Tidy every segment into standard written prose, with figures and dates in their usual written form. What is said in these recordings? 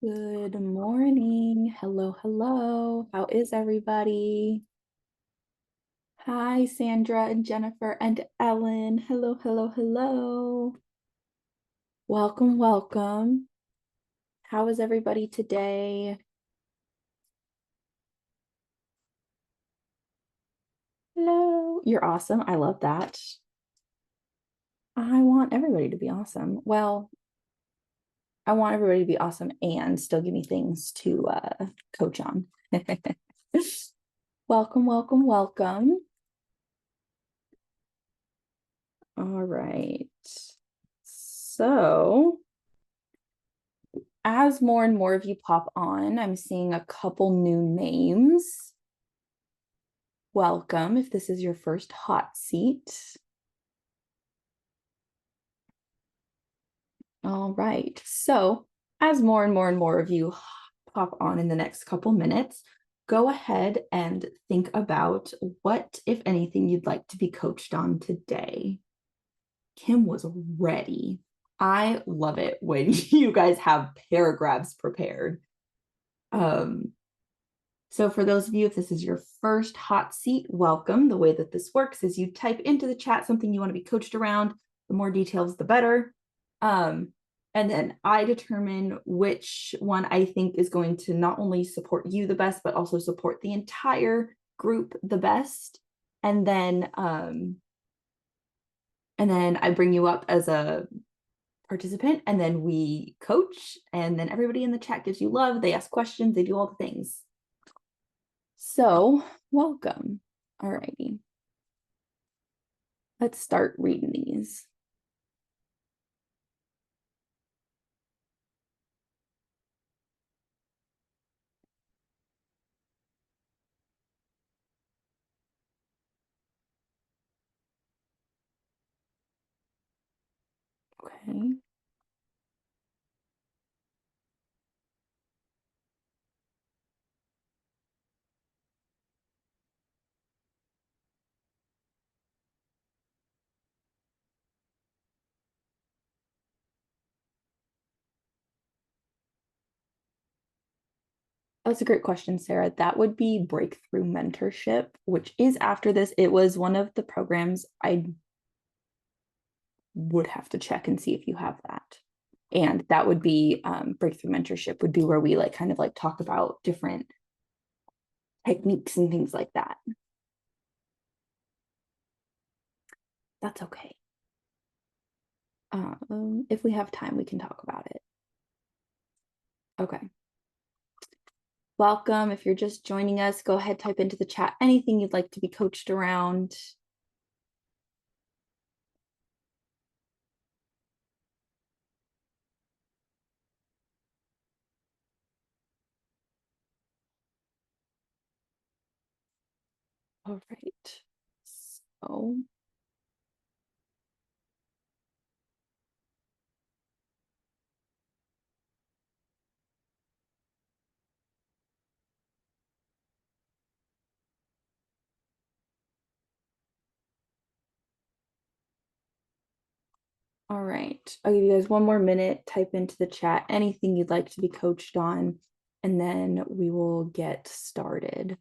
Good morning. Hello, hello. How is everybody? Hi, Sandra and Jennifer and Ellen. Hello, hello, hello. Welcome, welcome. How is everybody today? Hello. You're awesome. I love that. I want everybody to be awesome. Well, I want everybody to be awesome and still give me things to coach on. Welcome, welcome, welcome. All right. So, as more and more of you pop on, I'm seeing a couple new names. Welcome if this is your first hot seat. All right. So, as more and more and more of you pop on in the next couple minutes, go ahead and think about what, if anything, you'd like to be coached on today. Kim was ready. I love it when you guys have paragraphs prepared. So for those of you, if this is your first hot seat, welcome. The way that this works is you type into the chat something you want to be coached around. The more details, the better. And then I determine which one I think is going to not only support you the best, but also support the entire group the best. And then I bring you up as a participant, and then we coach, and then everybody in the chat gives you love. They ask questions, they do all the things. So, welcome. All righty. Let's start reading these. Okay. That's a great question, Sarah. That would be breakthrough mentorship, which is after this. It was one of the programs. I would have to check and see if you have that. And that would be breakthrough mentorship would be where we like kind of like talk about different techniques and things like that. That's okay. If we have time, we can talk about it. Okay. Welcome. If you're just joining us, go ahead, type into the chat anything you'd like to be coached around. All right. So, all right. I'll give you guys one more minute. Type into the chat anything you'd like to be coached on, and then we will get started.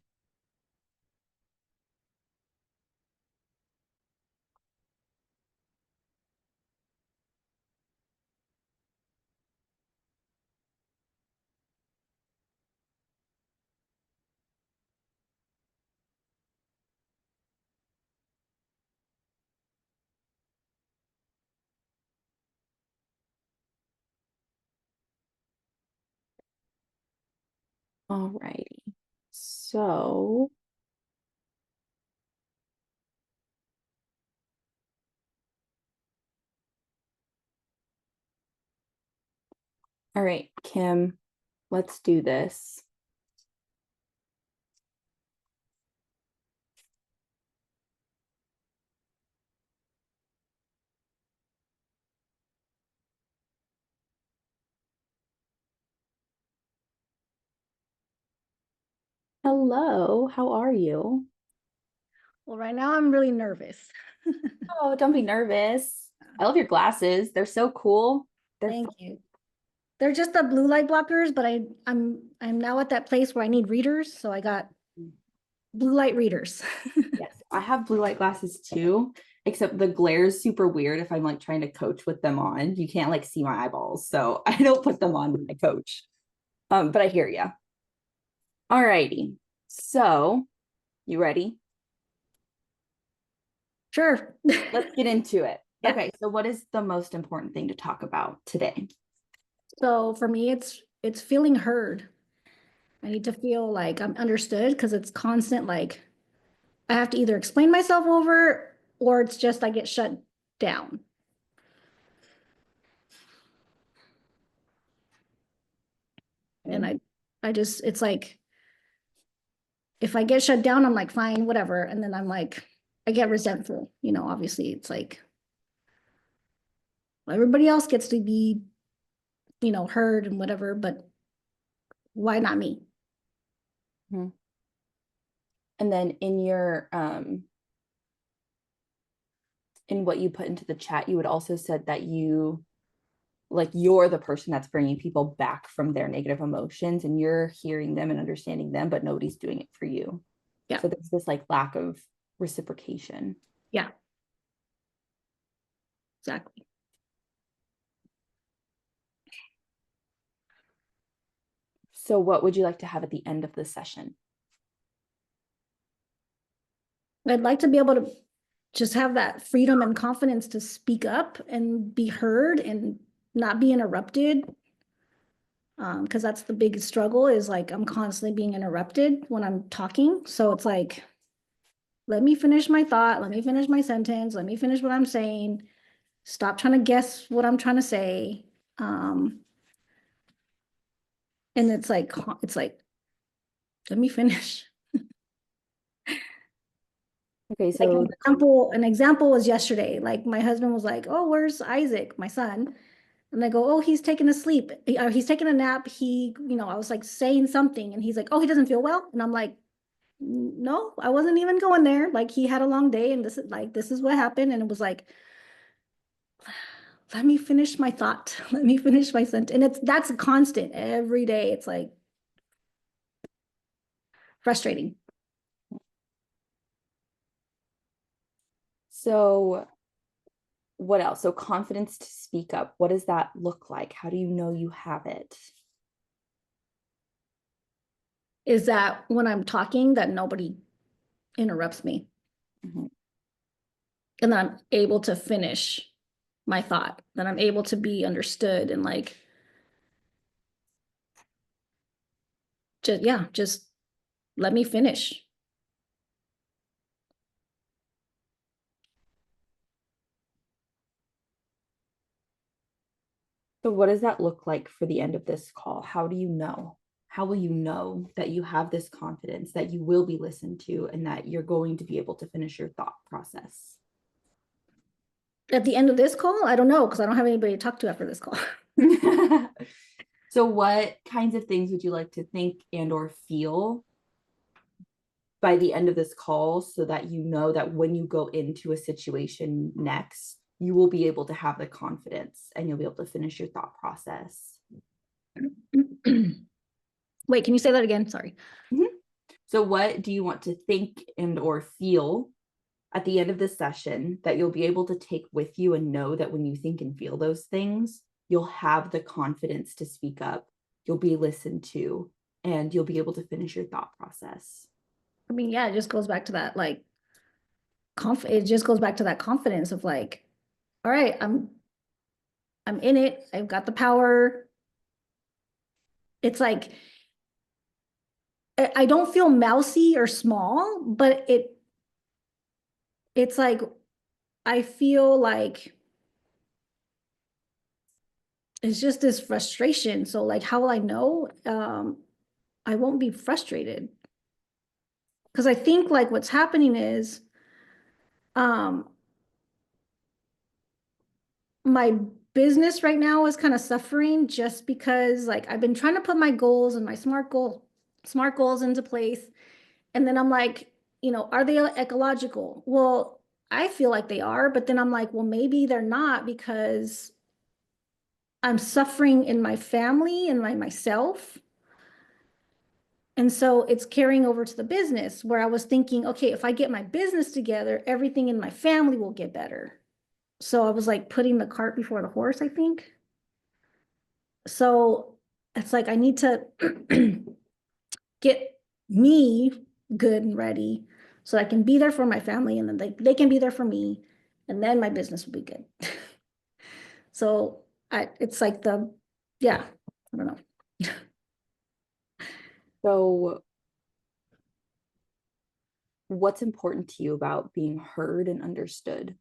All righty. So, all right, Kim, let's do this. Hello, how are you? Well, right now I'm really nervous. Oh, don't be nervous. I love your glasses. They're so cool. They're Thank you. They're just the blue light blockers, but I'm now at that place where I need readers, so I got blue light readers. Yes, I have blue light glasses too, except the glare is super weird if I'm like trying to coach with them on. You can't like see my eyeballs, so I don't put them on when I coach. But I hear you. All righty. So, you ready? Sure. Let's get into it. Yeah. Okay, so what is the most important thing to talk about today? So for me, it's feeling heard. I need to feel like I'm understood because it's constant, like I have to either explain myself over or it's just I get shut down. And I just, it's like if I get shut down, I'm like, fine, whatever. And then I'm like, I get resentful. Obviously it's like everybody else gets to be, heard and whatever, but why not me? Mhm. And then in what you put into the chat, you had also said that you're the person that's bringing people back from their negative emotions and you're hearing them and understanding them, but nobody's doing it for you. Yeah. So there's this like lack of reciprocation. Yeah, exactly. So what would you like to have at the end of the session? I'd like to be able to just have that freedom and confidence to speak up and be heard and not be interrupted. Because that's the biggest struggle is like I'm constantly being interrupted when I'm talking. So it's like, let me finish my thought, let me finish my sentence, let me finish what I'm saying. Stop trying to guess what I'm trying to say. Um, and it's like, let me finish. Okay, Like so an example was yesterday. Like my husband was like, "Oh, where's Isaac, my son?" And I go, "Oh, he's taking a sleep. He's taking a nap. I was like saying something, and he's like, "Oh, he doesn't feel well." And I'm like, "No, I wasn't even going there. Like he had a long day, and this is what happened." And it was like, let me finish my thought. Let me finish my sentence. And that's a constant every day. It's like frustrating. so what else? So confidence to speak up. What does that look like? How do you know you have it? Is that when I'm talking that nobody interrupts me, Mhm. and then I'm able to finish my thought, that I'm able to be understood and like just let me finish. So what does that look like for the end of this call? How do you know? How will you know that you have this confidence, that you will be listened to, and that you're going to be able to finish your thought process? At the end of this call, I don't know because I don't have anybody to talk to after this call. So what kinds of things would you like to think and or feel by the end of this call so that you know that when you go into a situation next, you will be able to have the confidence and you'll be able to finish your thought process? Wait, can you say that again? Sorry. Mhm. So what do you want to think and or feel at the end of this session that you'll be able to take with you and know that when you think and feel those things, you'll have the confidence to speak up, you'll be listened to, and you'll be able to finish your thought process? I mean, yeah, it just goes back to that like it just goes back to that confidence of like, all right, I'm in it. I've got the power. It's like I don't feel mousy or small, but it's like I feel like it's just this frustration. So like how will I know? I won't be frustrated. Because I think like what's happening is um my business right now is kind of suffering just because like I've been trying to put my goals and my smart goals into place. And then I'm like, are they ecological? Well, I feel like they are, but then I'm like, well, maybe they're not because I'm suffering in my family and myself. And so it's carrying over to the business where I was thinking, okay, if I get my business together, everything in my family will get better. So I was like putting the cart before the horse, I think. So it's like I need to get me good and ready so I can be there for my family and then they can be there for me and then my business will be good. So it's like yeah, I don't know. So, what's important to you about being heard and understood?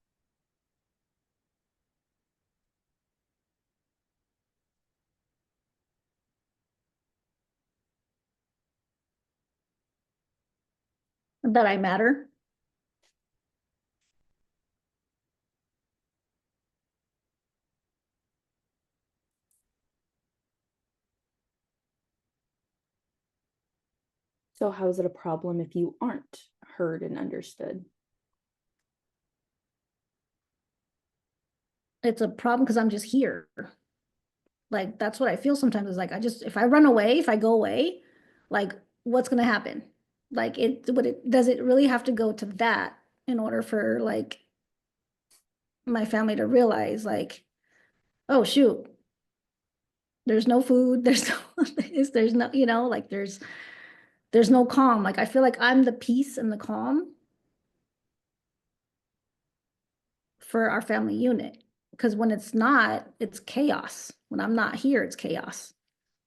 That I matter. So, how is it a problem if you aren't heard and understood? It's a problem because I'm just here. Like that's what I feel sometimes is like I just if I run away, if I go away, like what's gonna happen? Like it does it really have to go to that in order for like my family to realize like, oh shoot, there's no food, there's no there's no, like there's no calm. Like I feel like I'm the peace and the calm for our family unit. Because when it's not, it's chaos. When I'm not here, it's chaos.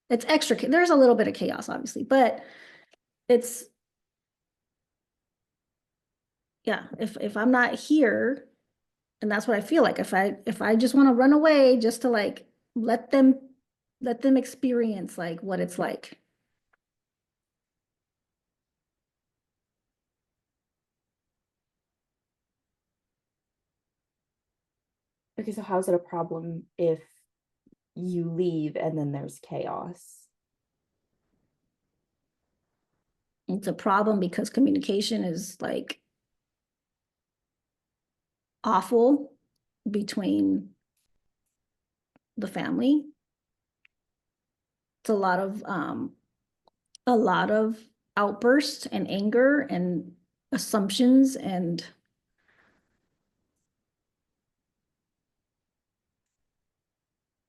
It's extra, there's a little bit of chaos, obviously, but it's yeah, if I'm not here, and that's what I feel like, if I just want to run away just to like let them let them experience like what it's like. Okay, so how is it a problem if you leave and then there's chaos? It's a problem because communication is like awful between the family. It's a lot of outbursts and anger and assumptions and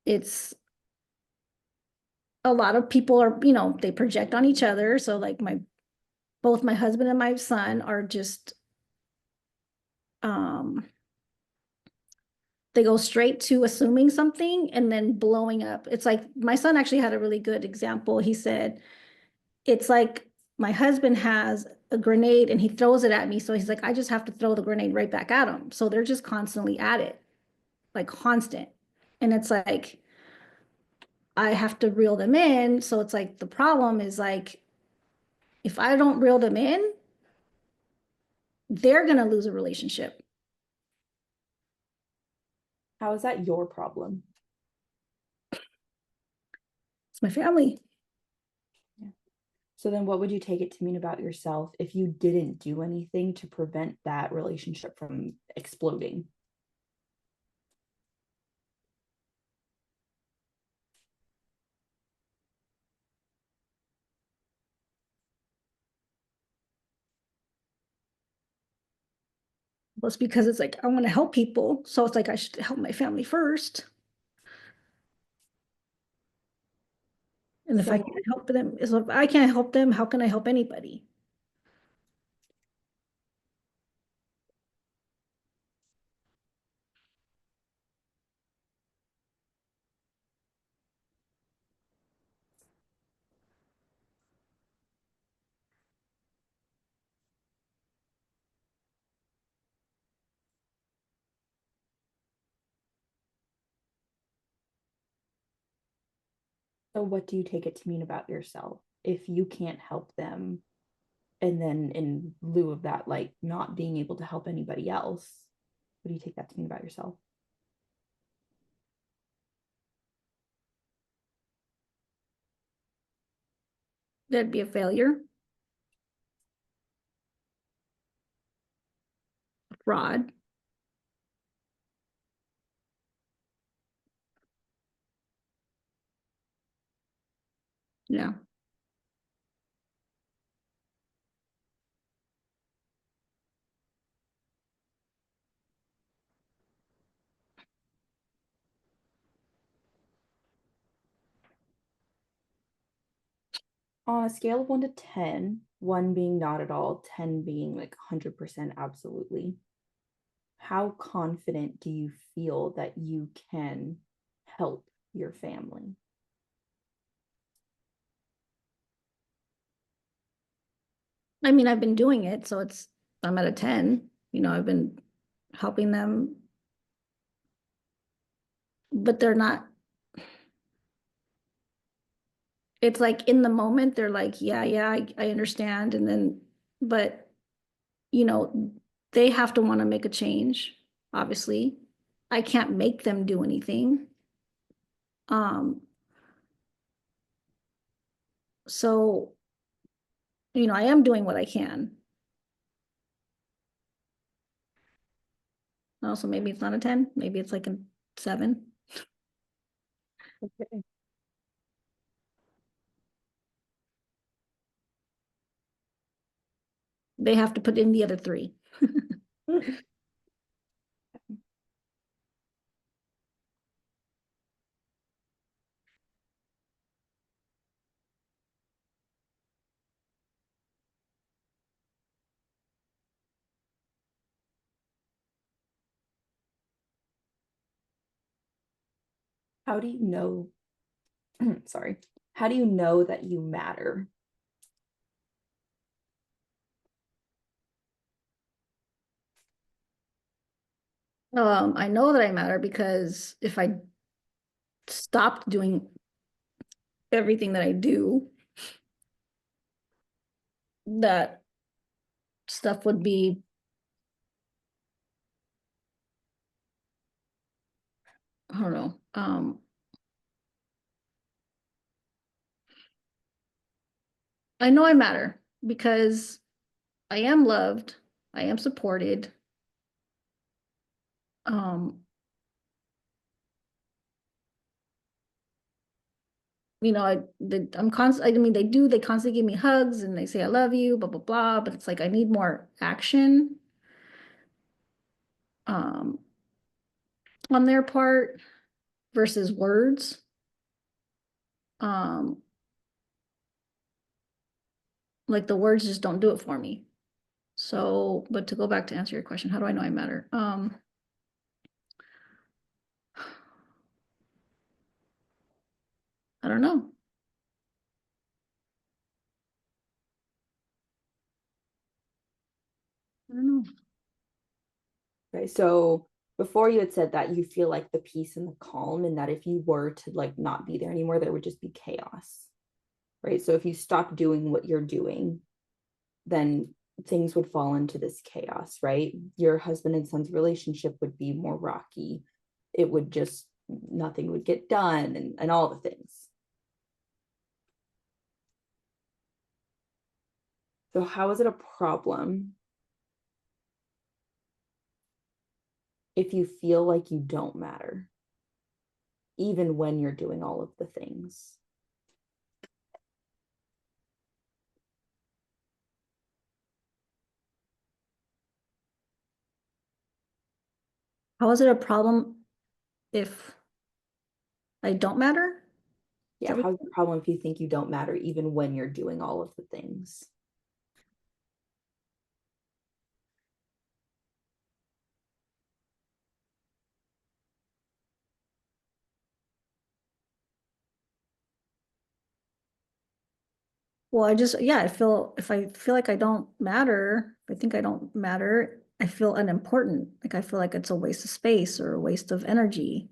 it's a lot of people are, they project on each other. So like both my husband and my son are just um they go straight to assuming something and then blowing up. It's like my son actually had a really good example. He said, it's like my husband has a grenade and he throws it at me. So he's like, I just have to throw the grenade right back at him. So they're just constantly at it, like constant. And it's like, I have to reel them in. So it's like the problem is like, if I don't reel them in, they're going to lose a relationship. How is that your problem? It's my family. Yeah. So then what would you take it to mean about yourself if you didn't do anything to prevent that relationship from exploding? Well, it's because it's like, I want to help people. So it's like, I should help my family first. And if I So, can't help them, so if I can't help them, how can I help anybody? so what do you take it to mean about yourself if you can't help them? And then in lieu of that, like not being able to help anybody else, what do you take that to mean about yourself? That'd be a failure, a fraud. Yeah. On a scale of 1 to 10, 1 being not at all, 10 being like 100% absolutely, how confident do you feel that you can help your family? I mean, I've been doing it, so I'm at a 10. I've been helping them, but they're not, it's like in the moment, they're like, yeah, yeah, I understand. And then, but, you know, they have to want to make a change, obviously. I can't make them do anything. Um, so, I am doing what I can. Also, maybe it's not a 10, maybe it's like a 7. Okay. They have to put in the other 3. How do you know? Sorry. How do you know that you matter? I know that I matter because if I stopped doing everything that I do, that stuff would be, I don't know. I know I matter because I am loved, I am supported. Um, I'm constant. I mean, they constantly give me hugs and they say I love you, blah blah blah. But it's like I need more action, um, on their part versus words. Um, like the words just don't do it for me. So, but to go back to answer your question, how do I know I matter? I don't know. I don't know. Okay, so before you had said that you feel like the peace and the calm, and that if you were to like not be there anymore, there would just be chaos, right? So if you stop doing what you're doing, then things would fall into this chaos, right? Your husband and son's relationship would be more rocky. It would just, nothing would get done, and all the things. So, how is it a problem if you feel like you don't matter, even when you're doing all of the things? How is it a problem if I don't matter? Is Yeah, that what how's the problem if you think you don't matter, even when you're doing all of the things? Well, yeah, if I feel like I don't matter, if I think I don't matter, I feel unimportant. Like I feel like it's a waste of space or a waste of energy.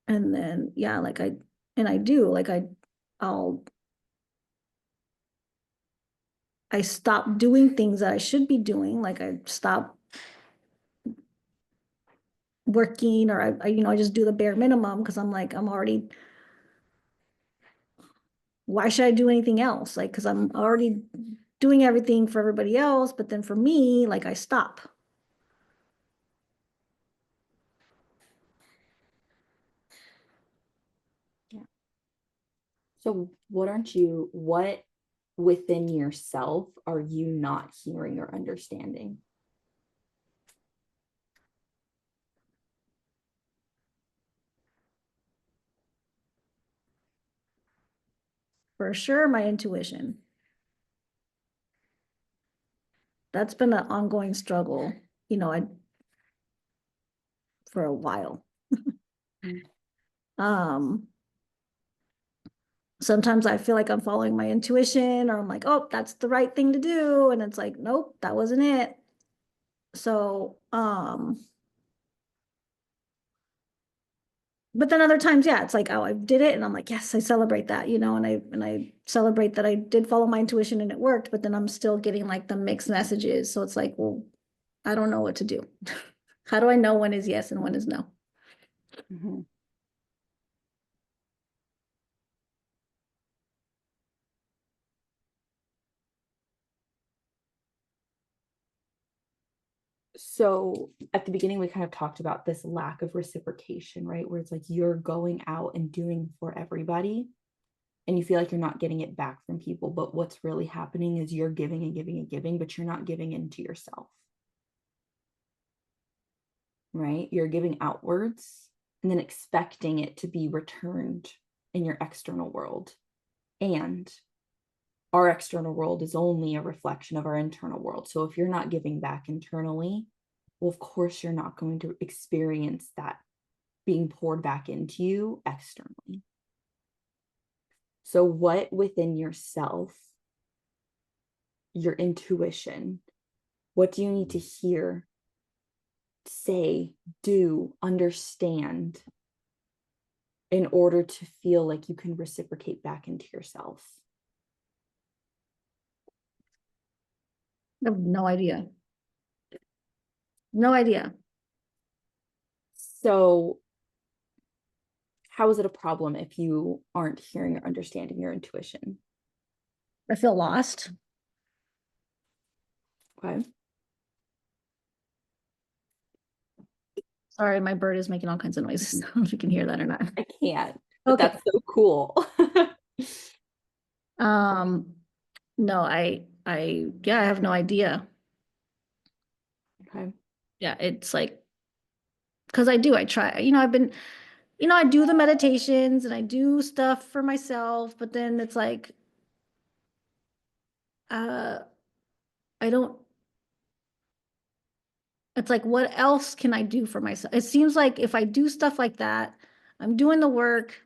And then, yeah, and I do, I'll, I stop doing things that I should be doing. Like I stop working or I just do the bare minimum because I'm like, why should I do anything else? Like, because I'm already doing everything for everybody else. But then for me, like I stop. So what within yourself are you not hearing or understanding? For sure, my intuition. That's been an ongoing struggle, I for a while. Mm. Um, Sometimes I feel like I'm following my intuition, or I'm like, oh, that's the right thing to do. And it's like, nope, that wasn't it. So, but then other times, yeah, it's like, oh, I did it. And I'm like, yes, I celebrate that, and I celebrate that I did follow my intuition and it worked, but then I'm still getting like the mixed messages. So it's like, well, I don't know what to do. How do I know when is yes and when is no? Mhm. So at the beginning, we kind of talked about this lack of reciprocation, right? Where it's like you're going out and doing for everybody, and you feel like you're not getting it back from people. But what's really happening is you're giving and giving and giving, but you're not giving into yourself, right? You're giving outwards and then expecting it to be returned in your external world. And our external world is only a reflection of our internal world. So if you're not giving back internally, well, of course, you're not going to experience that being poured back into you externally. So, what within yourself, your intuition, what do you need to hear, say, do, understand in order to feel like you can reciprocate back into yourself? I have no idea. No idea. So, how is it a problem if you aren't hearing or understanding your intuition? I feel lost. Okay. Sorry, my bird is making all kinds of noises. I don't know if you can hear that or not. I can't, but Okay. that's so cool. Um, no, yeah, I have no idea. Okay. Yeah, it's like, because I try, I've been, I do the meditations and I do stuff for myself, but then it's like, uh, I don't, it's like, what else can I do for myself? It seems like if I do stuff like that, I'm doing the work,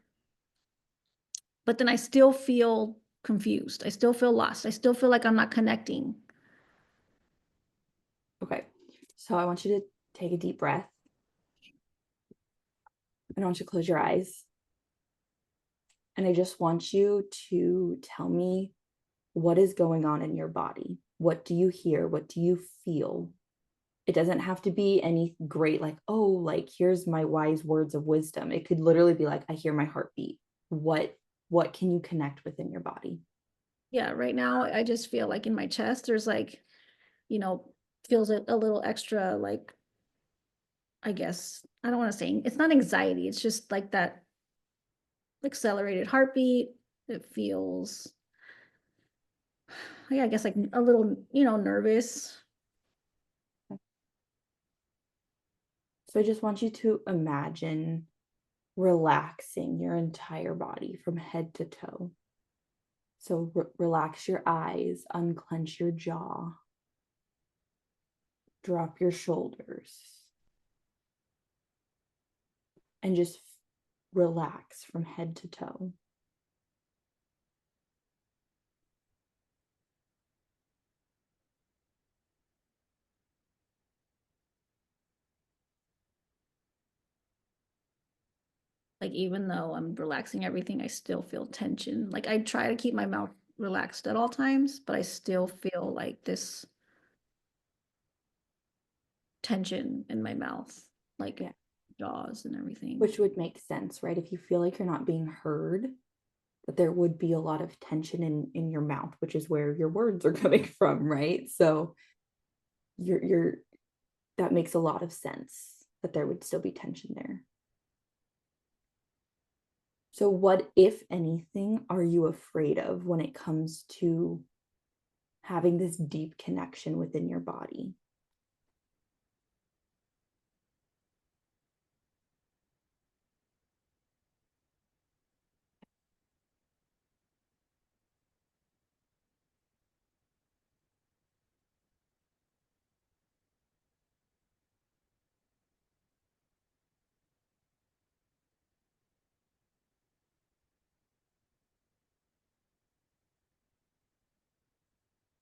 but then I still feel confused. I still feel lost. I still feel like I'm not connecting. Okay. So I want you to take a deep breath. And I want you to close your eyes. And I just want you to tell me what is going on in your body. What do you hear? What do you feel? It doesn't have to be any great, like, oh, like here's my wise words of wisdom. It could literally be like, I hear my heartbeat. What can you connect with in your body? Yeah, right now I just feel like in my chest, there's like, you know, feels a little extra, like, I guess, I don't want to say it's not anxiety. It's just like that accelerated heartbeat. It feels, yeah, I guess like a little, nervous. So I just want you to imagine relaxing your entire body from head to toe. So relax your eyes, unclench your jaw, drop your shoulders, and just relax from head to toe. Like even though I'm relaxing everything, I still feel tension. Like I try to keep my mouth relaxed at all times, but I still feel like this tension in my mouth, like Yeah, jaws and everything. which would make sense, right? If you feel like you're not being heard, that there would be a lot of tension in your mouth, which is where your words are coming from, right? So you're that makes a lot of sense that there would still be tension there. So, what, if anything, are you afraid of when it comes to having this deep connection within your body?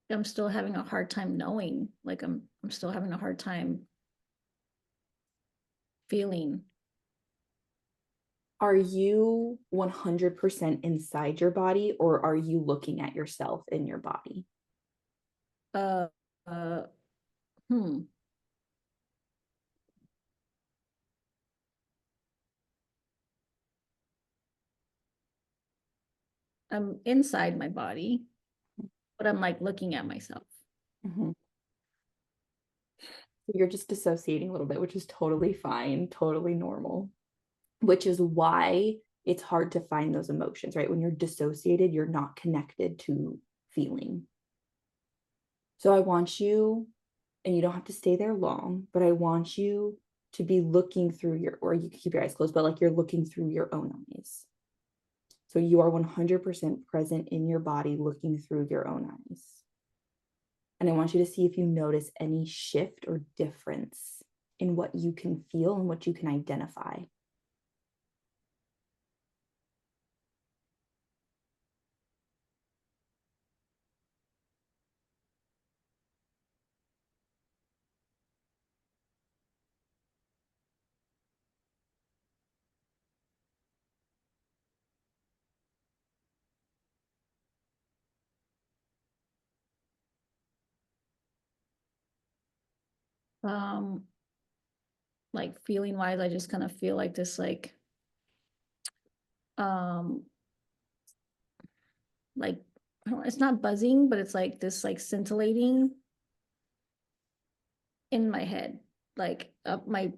I'm still having a hard time knowing, like I'm still having a hard time feeling. Are you 100% inside your body, or are you looking at yourself in your body? Uh, uh, hmm. I'm inside my body, but I'm like looking at myself. Mhm. You're just dissociating a little bit, which is totally fine, totally normal, which is why it's hard to find those emotions, right? When you're dissociated, you're not connected to feeling. So I want you, and you don't have to stay there long, but I want you to be looking through your, or you can keep your eyes closed, but like you're looking through your own eyes. So you are 100% present in your body, looking through your own eyes. And I want you to see if you notice any shift or difference in what you can feel and what you can identify. Um, like feeling wise, I just kind of feel like this, um, like I don't, it's not buzzing, but it's like this, like scintillating in my head, like up my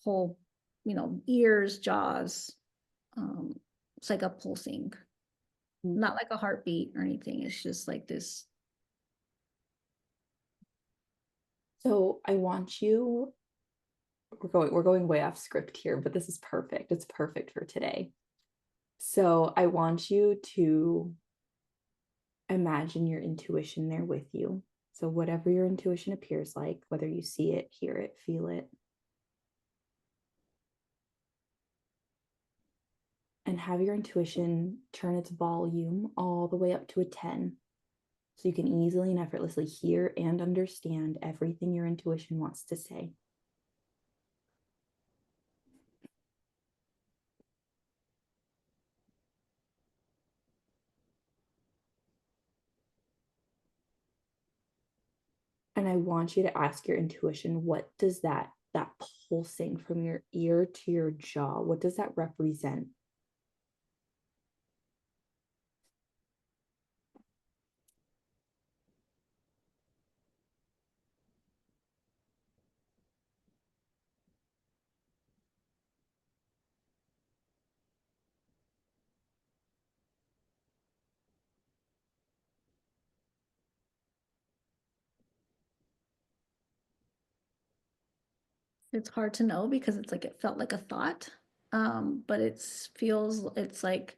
whole, ears, jaws. It's like a pulsing, not like a heartbeat or anything. It's just like this. So I want you, we're going way off script here, but this is perfect. It's perfect for today. So I want you to imagine your intuition there with you. So whatever your intuition appears like, whether you see it, hear it, feel it, and have your intuition turn its volume all the way up to a 10. So you can easily and effortlessly hear and understand everything your intuition wants to say. And I want you to ask your intuition, what does that pulsing from your ear to your jaw, what does that represent? It's hard to know because it's like it felt like a thought, but it's like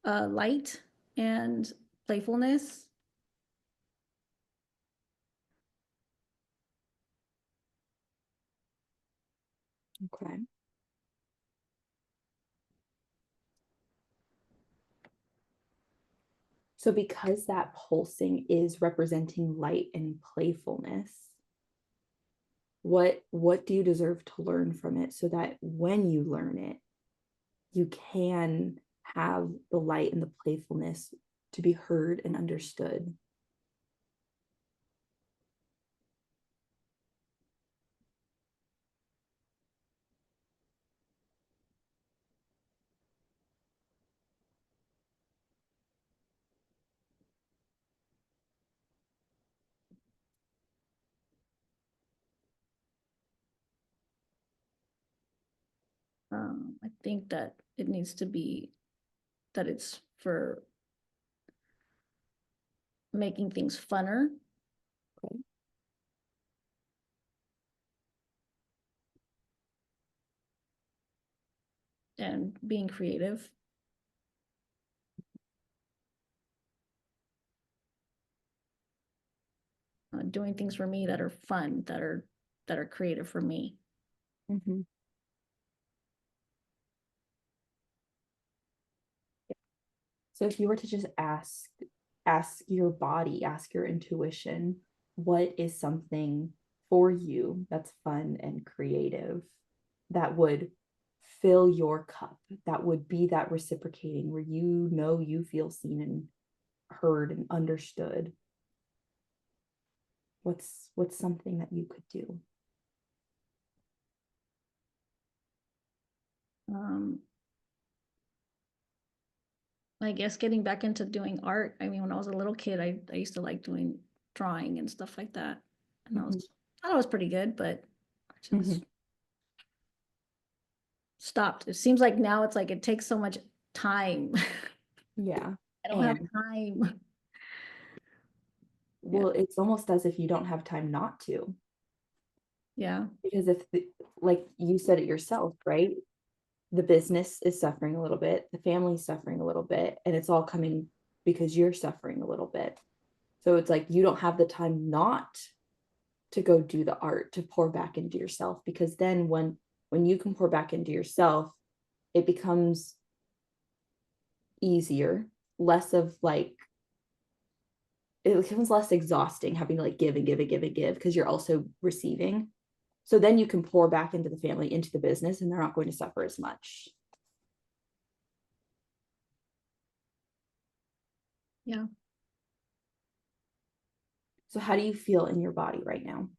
light and playfulness. Okay. So because that pulsing is representing light and playfulness, what do you deserve to learn from it so that when you learn it, you can have the light and the playfulness to be heard and understood? I think that it needs to be. that it's for making things funner. Okay. And being creative. Doing things for me that are fun, that are creative for me. Mm-hmm. So if you were to just ask your body, ask your intuition, what is something for you that's fun and creative that would fill your cup, that would be that reciprocating where you know you feel seen and heard and understood? What's something that you could do? I guess getting back into doing art. I mean, when I was a little kid, I used to like doing drawing and stuff like that. And Mm-hmm. I thought it was pretty good, but I Mm-hmm. just stopped. It seems like now it's like it takes so much time. Yeah. I don't have And time. Yeah. well, it's almost as if you don't have time not to. Yeah. Because like you said it yourself, right? The business is suffering a little bit, the family's suffering a little bit, and it's all coming because you're suffering a little bit. So it's like you don't have the time not to go do the art, to pour back into yourself, because then when you can pour back into yourself, it becomes easier, less of like, it becomes less exhausting having to like give and give and give and give because you're also receiving. So then you can pour back into the family, into the business, and they're not going to suffer as much. Yeah. So how do you feel in your body right now?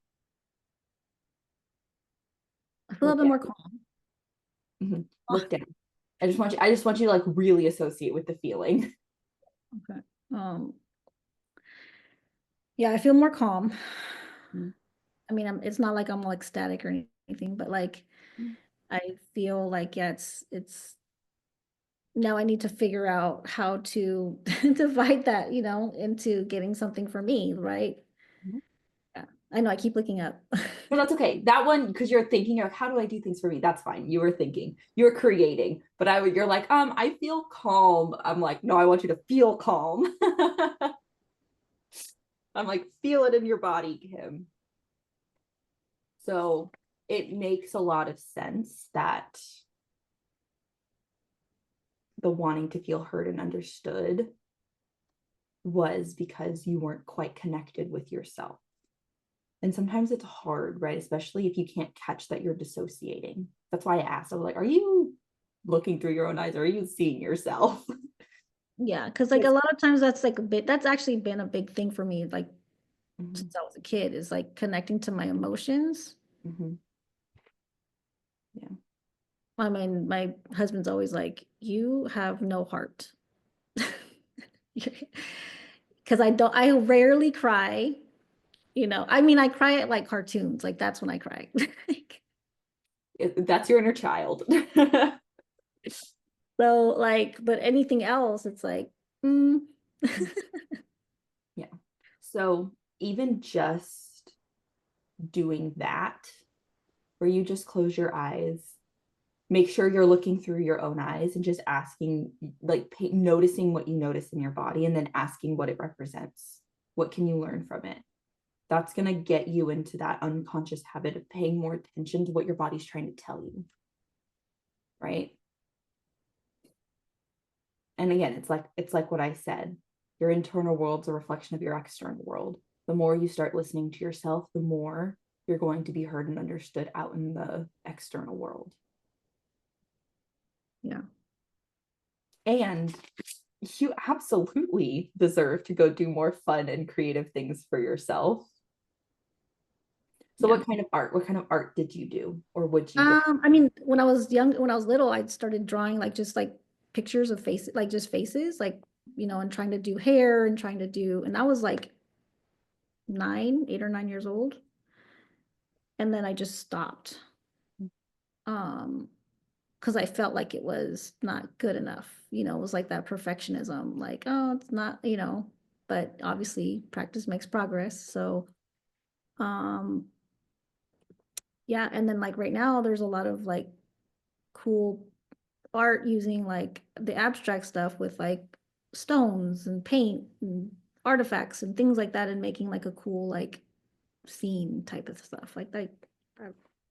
I feel a Look little bit more down. calm. Mm-hmm. Look down. I just want you to like really associate with the feeling. Okay. Yeah, I feel more calm. Mm-hmm. I mean, it's not like I'm like static or anything, but like I feel like, yeah, it's now I need to figure out how to divide that, into getting something for me, right? Yeah. I know I keep looking up. But that's okay. That one, because you're thinking, you're like, how do I do things for me? That's fine. You were thinking, you're creating. But you're like, I feel calm. I'm like, no, I want you to feel calm. I'm like, feel it in your body, Kim. So it makes a lot of sense that the wanting to feel heard and understood was because you weren't quite connected with yourself. And sometimes it's hard, right? Especially if you can't catch that you're dissociating. That's why I asked. I was like, are you looking through your own eyes or are you seeing yourself? Yeah, because like a lot of times that's actually been a big thing for me, like Mm-hmm. since I was a kid, is like connecting to my emotions. Mm-hmm. Yeah. I mean, my husband's always like, you have no heart. Because I rarely cry. I mean, I cry at like cartoons, like that's when I cry. That's your inner child. So like, but anything else, it's like, mm. Yeah. So even just doing that, where you just close your eyes, make sure you're looking through your own eyes and just asking, like noticing what you notice in your body and then asking what it represents. What can you learn from it? That's going to get you into that unconscious habit of paying more attention to what your body's trying to tell you. Right. And again, it's like what I said. Your internal world's a reflection of your external world. The more you start listening to yourself, the more you're going to be heard and understood out in the external world. Yeah. And you absolutely deserve to go do more fun and creative things for yourself. So Yeah. what kind of art did you do or would you do? I mean, when I was little, I started drawing like just like pictures of faces, like just faces, like, and trying to do hair and and I was like 8 or 9 years old. And then I just stopped. Um, because I felt like it was not good enough, it was like that perfectionism, like, oh, it's not, but obviously practice makes progress. So, um, yeah. And then like right now, there's a lot of like cool art using like the abstract stuff with like stones and paint and artifacts and things like that, and making like a cool like scene type of stuff like uh,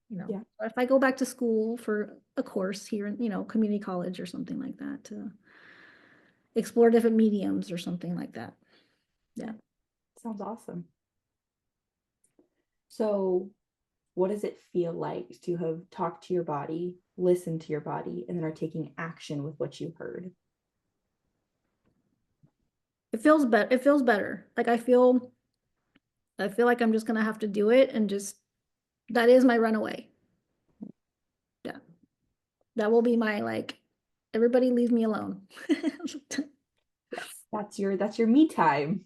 Yeah. if I go back to school for a course here in community college or something like that, to explore different mediums or something like that. Yeah. Sounds awesome. So, what does it feel like to have talked to your body, listened to your body, and then are taking action with what you heard? It feels better. Like I feel like I'm just gonna have to do it, and just that is my runaway. Yeah. That will be my like, everybody leave me alone. Yes, that's your me time.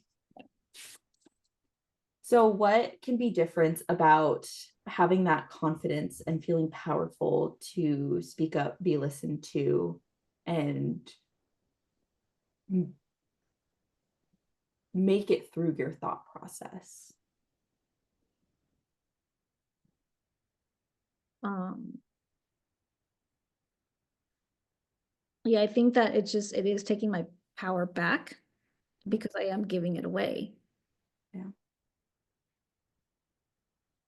So, what can be different about having that confidence and feeling powerful to speak up, be listened to, and make it through your thought process? Um, yeah, I think that it is taking my power back because I am giving it away. Yeah.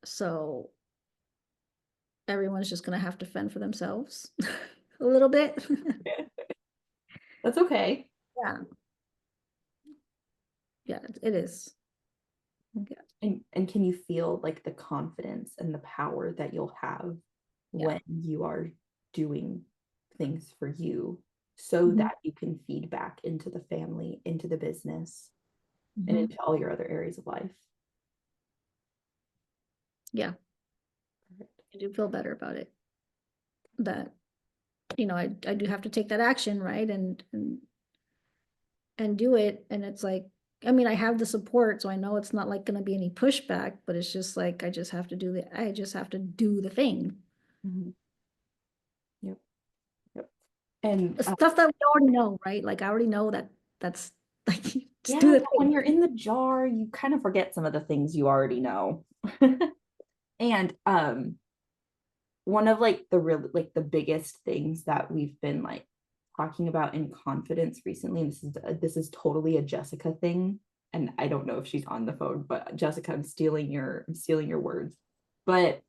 So everyone's just gonna have to fend for themselves a little bit. That's okay. Yeah, yeah, it is. Yeah, And can you feel like the confidence and the power that you'll have yeah. when you are doing things for you so Mhm, that you can feed back into the family, into the business, and mhm. into all your other areas of life? Yeah, I do feel better about it. That I do have to take that action, right? And do it. And it's like, I mean, I have the support, so I know it's not like going to be any pushback, but it's just like, I just have to do the thing. Mhm. Yep. Yep. And The stuff that we already know, right? Like, I already know that that's like, just do yeah, the but when thing. you're in the jar, you kind of forget some of the things you already know. And one of like the real like the biggest things that we've been like talking about in confidence recently, and this is totally a Jessica thing, and I don't know if she's on the phone, but Jessica, I'm stealing your words. But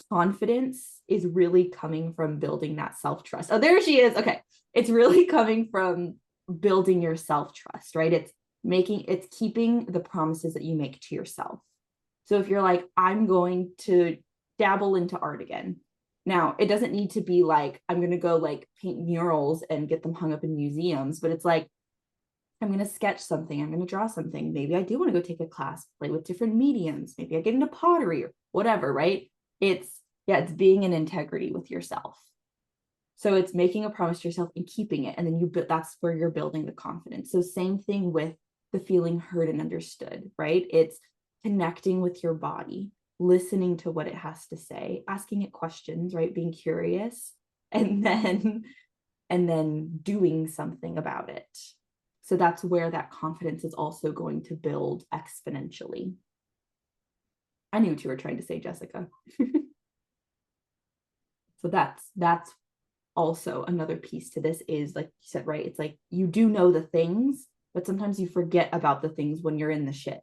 confidence is really coming from building that self-trust. Oh, there she is. Okay. It's really coming from building your self-trust, right? It's keeping the promises that you make to yourself. So if you're like, I'm going to dabble into art again. Now, it doesn't need to be like, I'm going to go like paint murals and get them hung up in museums, but it's like, I'm going to sketch something. I'm going to draw something. Maybe I do want to go take a class, play with different mediums. Maybe I get into pottery or whatever, right? It's being in integrity with yourself. So it's making a promise to yourself and keeping it. And then that's where you're building the confidence. So same thing with the feeling heard and understood, right? It's connecting with your body, listening to what it has to say, asking it questions, right? Being curious, and then doing something about it. So that's where that confidence is also going to build exponentially. I knew what you were trying to say, Jessica. So that's also another piece to this, is like you said, right? It's like you do know the things, but sometimes you forget about the things when you're in the shit.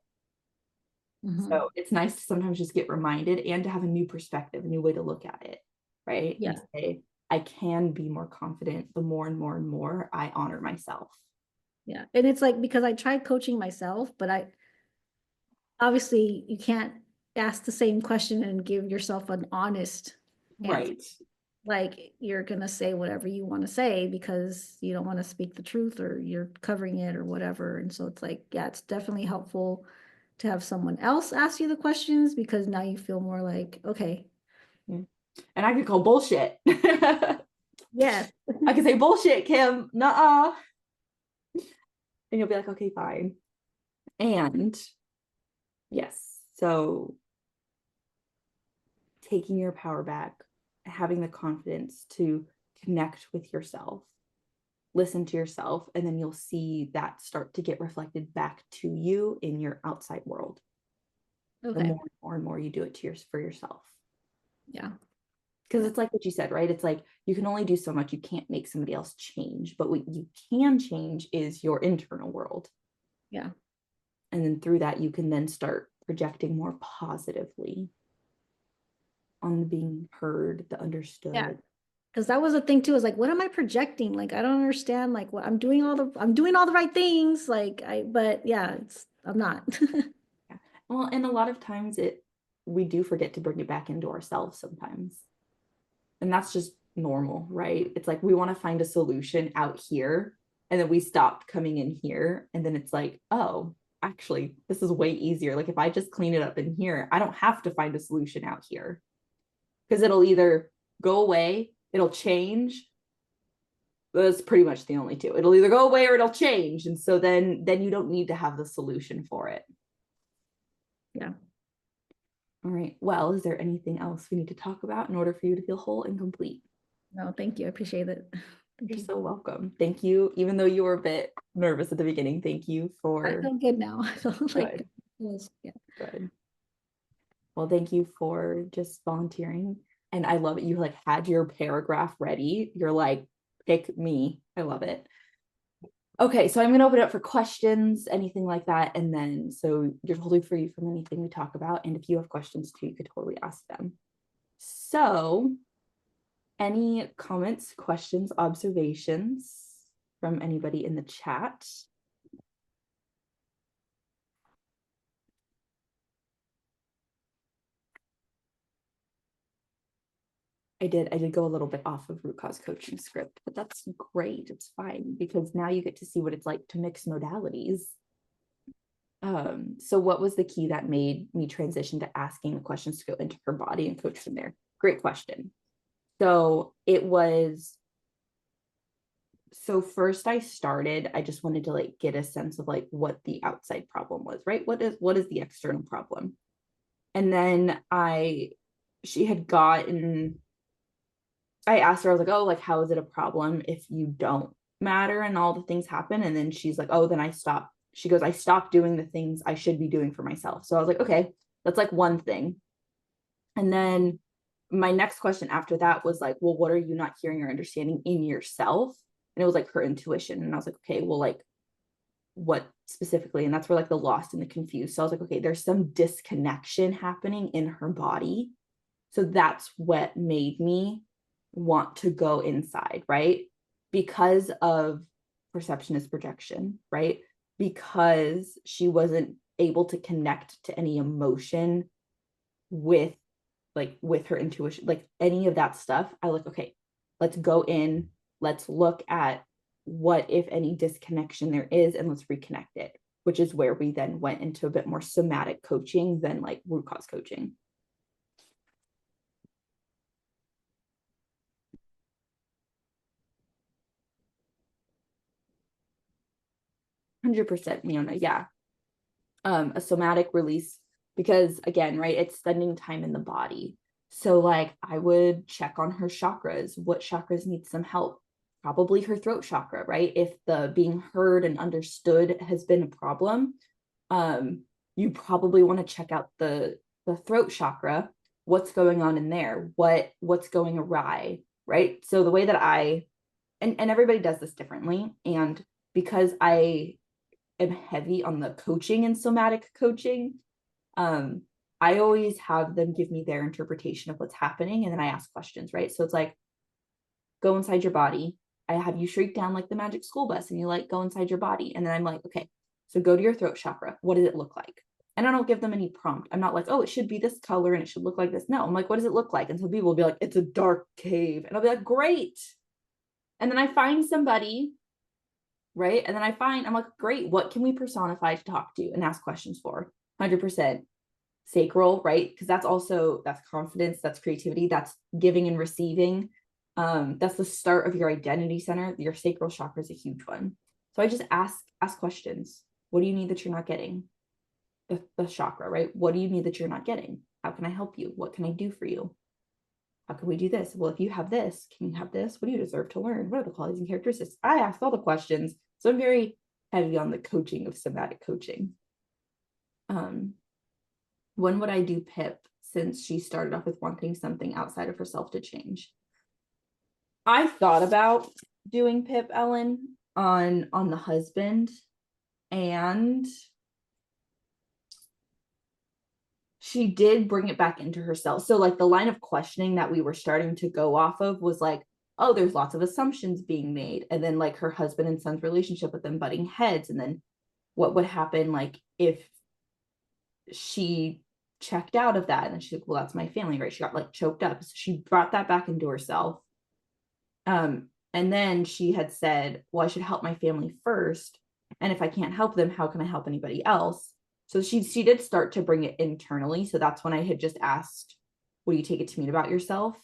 Mhm. So it's nice to sometimes just get reminded and to have a new perspective, a new way to look at it, right? Yeah, And say, I can be more confident the more and more and more I honor myself. yeah. And it's like, because I tried coaching myself, but I obviously you can't ask the same question and give yourself an honest answer. Right. Like, you're gonna say whatever you want to say because you don't want to speak the truth, or you're covering it or whatever. And so it's like, yeah, it's definitely helpful to have someone else ask you the questions, because now you feel more like, okay, Yeah. And I could call bullshit. I yes. could say bullshit, Kim. Nuh-uh. And you'll be like, okay, fine. And yes, so taking your power back, having the confidence to connect with yourself, listen to yourself, and then you'll see that start to get reflected back to you in your outside world. The Okay. more and more you do it for yourself. Yeah. Because it's like what you said, right? It's like you can only do so much. You can't make somebody else change, but what you can change is your internal world. Yeah. And then through that, you can then start projecting more positively on the being heard, the understood. Yeah. Because that was a thing too, is like, what am I projecting? Like, I don't understand, like, what I'm doing all the right things. Like, but yeah, I'm not. Yeah. Well, and a lot of times we do forget to bring it back into ourselves sometimes. And that's just normal, right? It's like we want to find a solution out here, and then we stop coming in here. And then it's like, oh, actually, this is way easier. Like if I just clean it up in here, I don't have to find a solution out here, because it'll either go away, it'll change. That's pretty much the only two. It'll either go away or it'll change. And so then you don't need to have the solution for it. Yeah. All right. Well, is there anything else we need to talk about in order for you to feel whole and complete? No, thank you. I appreciate it. Thank You're you. so welcome. Thank you. Even though you were a bit nervous at the beginning, thank you I for feel good now. I feel like good. it was, yeah. Good. Well, thank you for just volunteering. And I love it. You like had your paragraph ready. You're like, pick me. I love it. Okay, so I'm going to open it up for questions, anything like that. And then, so you're totally free from anything we talk about. And if you have questions too, you could totally ask them. So, any comments, questions, observations from anybody in the chat? I did go a little bit off of root cause coaching script, but that's great. It's fine because now you get to see what it's like to mix modalities. So what was the key that made me transition to asking the questions to go into her body and coach from there? Great question. So first I just wanted to like get a sense of like what the outside problem was, right? What is the external problem? And then she had gotten, I asked her, I was like, oh, like, how is it a problem if you don't matter and all the things happen? And then she's like, oh, then I stopped. She goes, I stopped doing the things I should be doing for myself. So I was like, okay, that's like one thing. And then my next question after that was like, well, what are you not hearing or understanding in yourself? And it was like her intuition. And I was like, okay, well, like, what specifically? And that's where like the lost and the confused. So I was like, okay, there's some disconnection happening in her body. So that's what made me want to go inside, right? Because of perception is projection, right? Because she wasn't able to connect to any emotion with her intuition, like any of that stuff. I like, okay, let's go in, let's look at what, if any, disconnection there is, and let's reconnect it, which is where we then went into a bit more somatic coaching than like root cause coaching. 100%, Leona. Yeah. A somatic release, because again, right, it's spending time in the body. So like I would check on her chakras. What chakras need some help? Probably her throat chakra, right? If the being heard and understood has been a problem, you probably want to check out the throat chakra. What's going on in there? What's going awry, right? So the way that and everybody does this differently, and because I am heavy on the coaching and somatic coaching, um, I always have them give me their interpretation of what's happening, and then I ask questions, right? So it's like, go inside your body. I have you shriek down like the magic school bus, and you like go inside your body, and then I'm like, okay, so go to your throat chakra. What does it look like? And I don't give them any prompt. I'm not like, oh, it should be this color and it should look like this. No, I'm like, what does it look like? And so people will be like, it's a dark cave, and I'll be like, great. And then I find somebody, right? And then I'm like, great, what can we personify to talk to and ask questions for? 100% sacral, right? Because that's confidence, that's creativity, that's giving and receiving. That's the start of your identity center. Your sacral chakra is a huge one. So I just ask questions. What do you need that you're not getting? The chakra, right? What do you need that you're not getting? How can I help you? What can I do for you? how can we do this? Well, if you have this, can you have this? What do you deserve to learn? What are the qualities and characteristics? I ask all the questions. So I'm very heavy on the coaching of somatic coaching. When would I do PIP since she started off with wanting something outside of herself to change? I thought about doing PIP, Ellen, on the husband, and she did bring it back into herself. So like the line of questioning that we were starting to go off of was like, oh, there's lots of assumptions being made. And then like her husband and son's relationship with them butting heads. And then what would happen like if she checked out of that? And she's like, well, that's my family, right? She got like choked up. So she brought that back into herself. And then she had said, well, I should help my family first. And if I can't help them, how can I help anybody else? So she did start to bring it internally. So that's when I had just asked, will you take it to mean about yourself?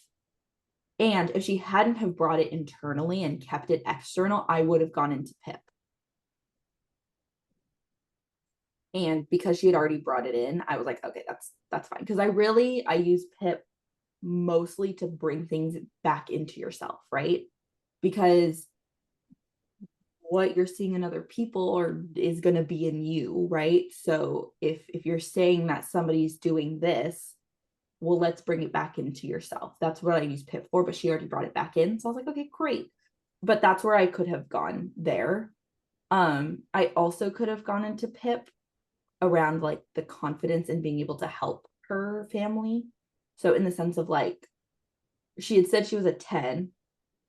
And if she hadn't have brought it internally and kept it external, I would have gone into PIP. And because she had already brought it in, I was like, okay, that's fine. Because I use PIP mostly to bring things back into yourself, right? Because what you're seeing in other people or is going to be in you, right? So if you're saying that somebody's doing this, well, let's bring it back into yourself. That's what I use PIP for, but she already brought it back in. So I was like, okay, great. But that's where I could have gone there. I also could have gone into PIP around like the confidence in being able to help her family. So in the sense of like, she had said she was a 10.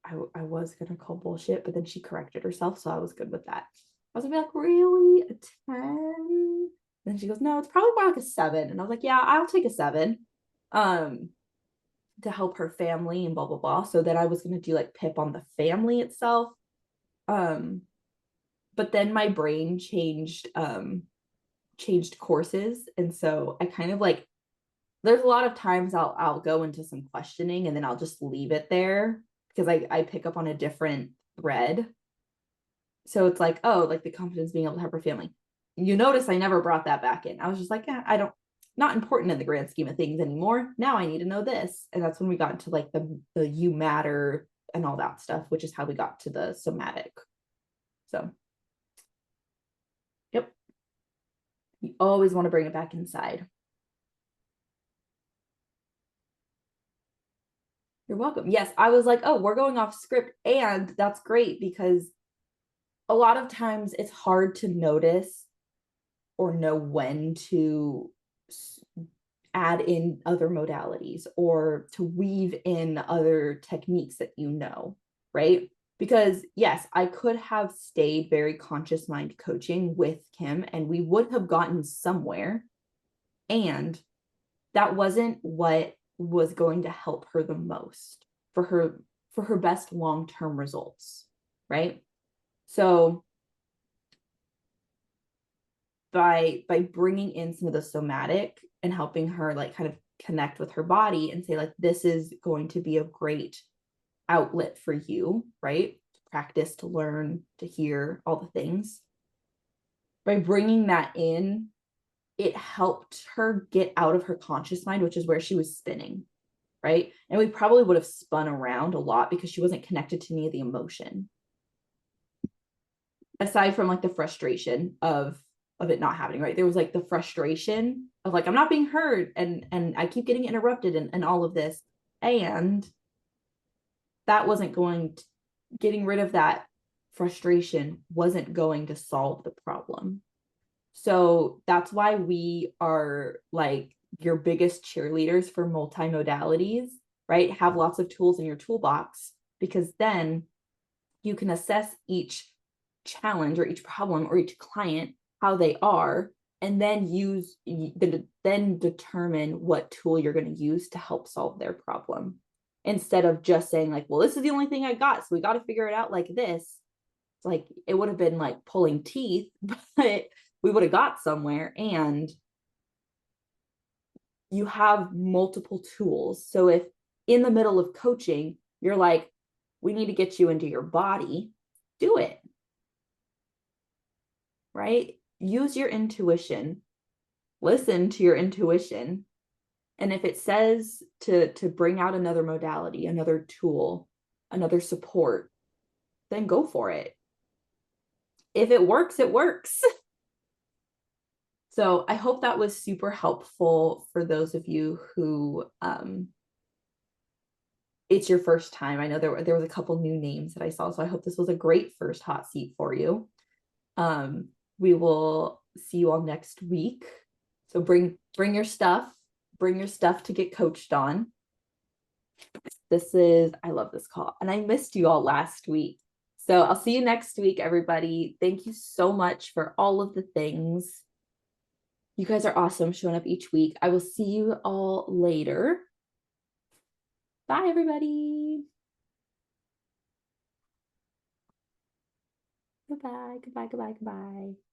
I was gonna call bullshit, but then she corrected herself, so I was good with that. I was gonna be like, really? A 10? Then she goes, no, it's probably more like a 7. And I was like, yeah, I'll take a 7. To help her family and blah blah blah. So then I was gonna do like PIP on the family itself. But then my brain changed courses. And so I kind of like, there's a lot of times I'll go into some questioning and then I'll just leave it there because I pick up on a different thread. So it's like, oh, like the confidence being able to help her family. You notice I never brought that back in. I was just like, yeah, not important in the grand scheme of things anymore. Now I need to know this. And that's when we got into like the you matter and all that stuff, which is how we got to the somatic. So, yep. You always want to bring it back inside. You're welcome. Yes, I was like, oh, we're going off script. And that's great because a lot of times it's hard to notice or know when to add in other modalities or to weave in other techniques that you know, right? Because yes, I could have stayed very conscious mind coaching with Kim and we would have gotten somewhere. And that wasn't what was going to help her the most for her best long-term results, right? So by bringing in some of the somatic and helping her like kind of connect with her body and say like this is going to be a great outlet for you, right? To practice, to learn, to hear, all the things. By bringing that in, it helped her get out of her conscious mind, which is where she was spinning, right? And we probably would have spun around a lot because she wasn't connected to any of the emotion. Aside from like the frustration of it not happening, right? There was like the frustration of like, I'm not being heard and I keep getting interrupted and all of this. And that wasn't going to, getting rid of that frustration wasn't going to solve the problem. So that's why we are like your biggest cheerleaders for multimodalities, right? Have lots of tools in your toolbox because then you can assess each challenge or each problem or each client how they are and then then determine what tool you're going to use to help solve their problem instead of just saying like, well, this is the only thing I got, so we got to figure it out like this. It's like it would have been like pulling teeth, but we would have got somewhere. And you have multiple tools. So if in the middle of coaching you're like, we need to get you into your body, do it, right? Use your intuition, listen to your intuition, And if it says to bring out another modality, another tool, another support, then go for it. If it works, it works. So I hope that was super helpful for those of you who it's your first time. I know there was a couple new names that I saw, so I hope this was a great first hot seat for you. We will see you all next week. So bring your stuff to get coached on. I love this call, and I missed you all last week. So I'll see you next week, everybody. Thank you so much for all of the things. You guys are awesome showing up each week. I will see you all later. Bye, everybody. Goodbye, goodbye, goodbye, goodbye.